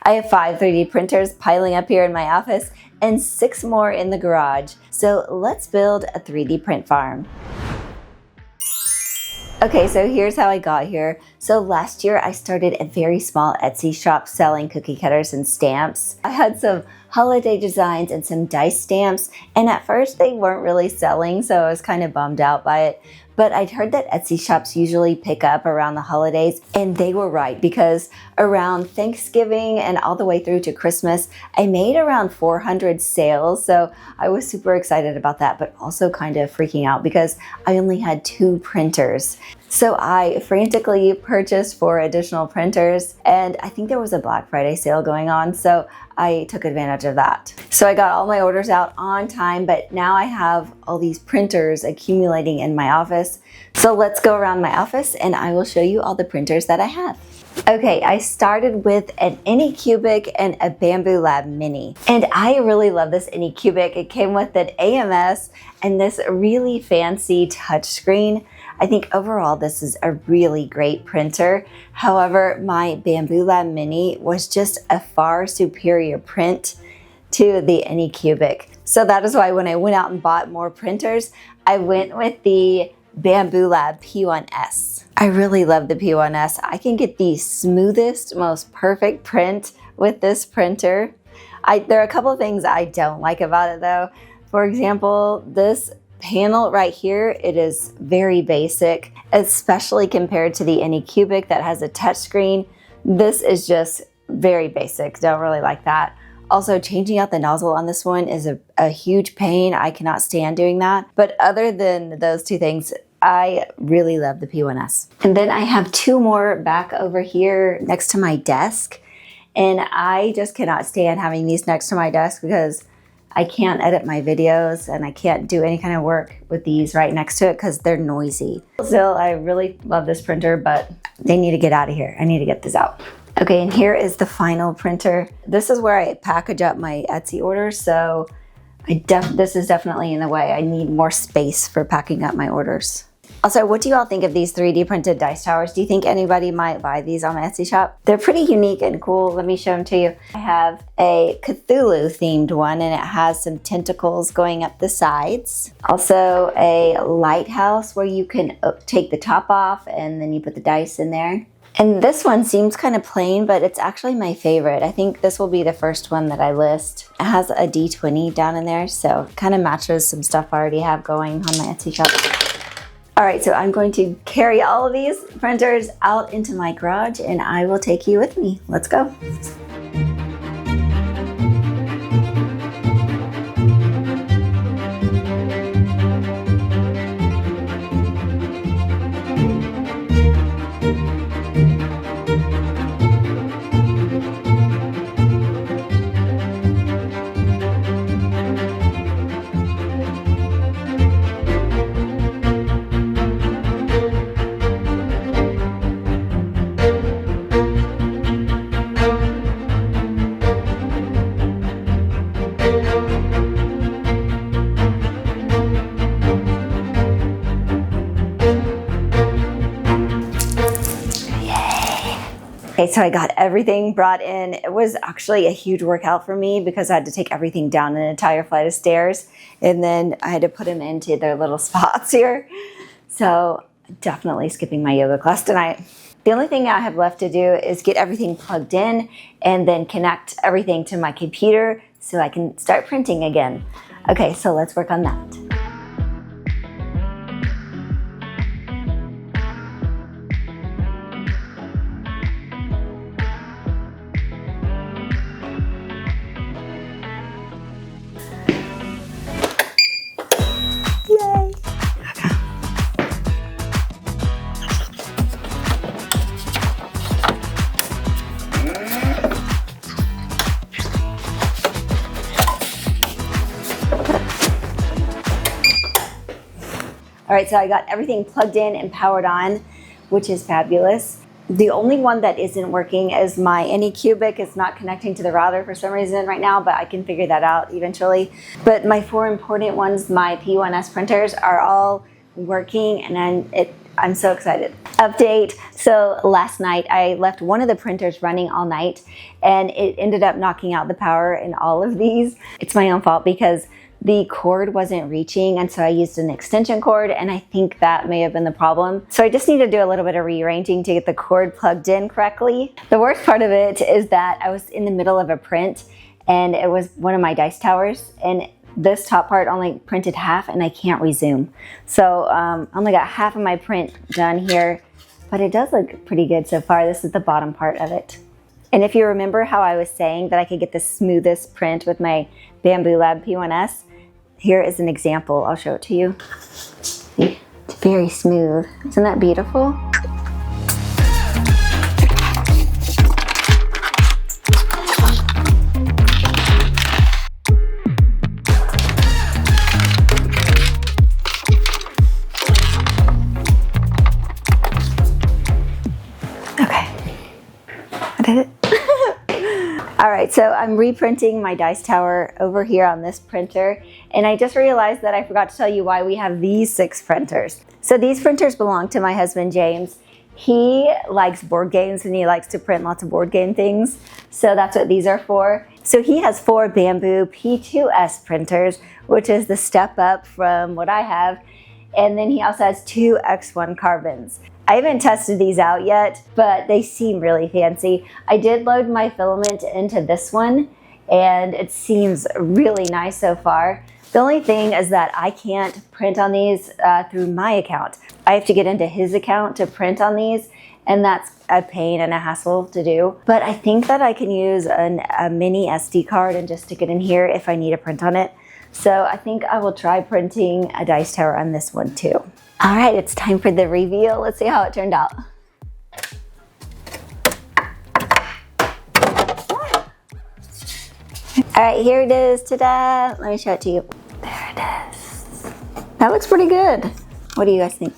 I have 5 3D printers piling up here in my office and 6 more in the garage. So let's build a 3D print farm. Okay, so here's how I got here. So last year I started a very small Etsy shop selling cookie cutters and stamps. I had some holiday designs and some dice stamps, and at first they weren't really selling, so I was kind of bummed out by it. But I'd heard that Etsy shops usually pick up around the holidays, and they were right, because around Thanksgiving and all the way through to Christmas, I made around 400 sales. So I was super excited about that, but also kind of freaking out because I only had 2 printers. So I frantically purchased 4 additional printers, and I think there was a Black Friday sale going on, so I took advantage of that. So I got all my orders out on time, but now I have all these printers accumulating in my office. So let's go around my office and I will show you all the printers that I have. Okay, I started with an Anycubic and a Bamboo Lab Mini. And I really love this Anycubic. It came with an AMS and this really fancy touchscreen. I think overall this is a really great printer. However, my Bamboo Lab Mini was just a far superior print to the Anycubic. So that is why when I went out and bought more printers, I went with the Bamboo Lab P1S. I really love the P1S. I can get the smoothest, most perfect print with this printer. There are a couple of things I don't like about it though. For example, this panel right here, it is very basic, especially compared to the Anycubic that has a touchscreen. This is just very basic. Don't really like that. Also, changing out the nozzle on this one is a huge pain. I cannot stand doing that. But other than those 2 things, I really love the P1S. And then I have 2 more back over here next to my desk. And I just cannot stand having these next to my desk because I can't edit my videos and I can't do any kind of work with these right next to it because they're noisy. Still, I really love this printer, but they need to get out of here. I need to get this out. Okay, and here is the final printer. This is where I package up my Etsy orders, so this is definitely in the way. I need more space for packing up my orders. Also, what do you all think of these 3D printed dice towers? Do you think anybody might buy these on my Etsy shop? They're pretty unique and cool. Let me show them to you. I have a Cthulhu themed one and it has some tentacles going up the sides. Also a lighthouse where you can take the top off and then you put the dice in there. And this one seems kind of plain, but it's actually my favorite. I think this will be the first one that I list. It has a D20 down in there, so it kind of matches some stuff I already have going on my Etsy shop. All right, so I'm going to carry all of these printers out into my garage and I will take you with me. Let's go. Okay, so I got everything brought in. It was actually a huge workout for me because I had to take everything down an entire flight of stairs and then I had to put them into their little spots here. So definitely skipping my yoga class tonight. The only thing I have left to do is get everything plugged in and then connect everything to my computer so I can start printing again. Okay, so let's work on that. All right, so I got everything plugged in and powered on, which is fabulous. The only one that isn't working is my Anycubic. It's not connecting to the router for some reason right now, but I can figure that out eventually. But my 4 important ones, my P1S printers, are all working, and then I'm so excited. Update, so last night I left one of the printers running all night and it ended up knocking out the power in all of these. It's my own fault because the cord wasn't reaching, and so I used an extension cord, and I think that may have been the problem. So I just need to do a little bit of rearranging to get the cord plugged in correctly. The worst part of it is that I was in the middle of a print and it was one of my dice towers, and this top part only printed half and I can't resume. So I only got half of my print done here, but it does look pretty good so far. This is the bottom part of it. And if you remember how I was saying that I could get the smoothest print with my Bamboo Lab P1S, here is an example. I'll show it to you. See? It's very smooth. Isn't that beautiful? Okay, I did it. All right, so I'm reprinting my dice tower over here on this printer, and I just realized that I forgot to tell you why we have these 6 printers. So these printers belong to my husband, James. He likes board games and he likes to print lots of board game things, so that's what these are for. So he has 4 Bamboo P2S printers, which is the step up from what I have, and then he also has 2 X1 carbons. I haven't tested these out yet, but they seem really fancy. I did load my filament into this one, and it seems really nice so far. The only thing is that I can't print on these through my account. I have to get into his account to print on these, and that's a pain and a hassle to do. But I think that I can use a mini SD card and just stick it in here if I need a print on it. So I think I will try printing a dice tower on this one too. All right, it's time for the reveal. Let's see how it turned out. All right, here it is. Ta-da! Let me show it to you. There it is. That looks pretty good. What do you guys think?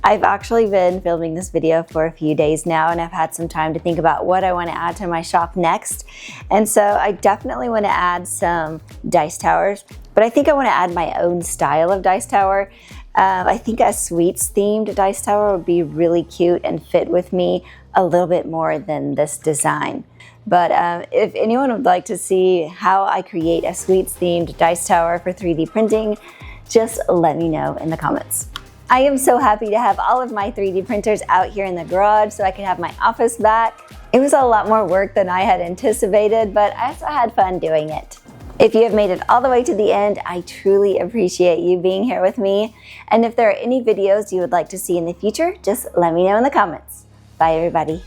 I've actually been filming this video for a few days now, and I've had some time to think about what I want to add to my shop next. And so I definitely want to add some dice towers, but I think I want to add my own style of dice tower. I think a sweets themed dice tower would be really cute and fit with me a little bit more than this design. But if anyone would like to see how I create a sweets themed dice tower for 3D printing, just let me know in the comments. I am so happy to have all of my 3D printers out here in the garage so I can have my office back. It was a lot more work than I had anticipated, but I also had fun doing it. If you have made it all the way to the end, I truly appreciate you being here with me. And if there are any videos you would like to see in the future, just let me know in the comments. Bye, everybody.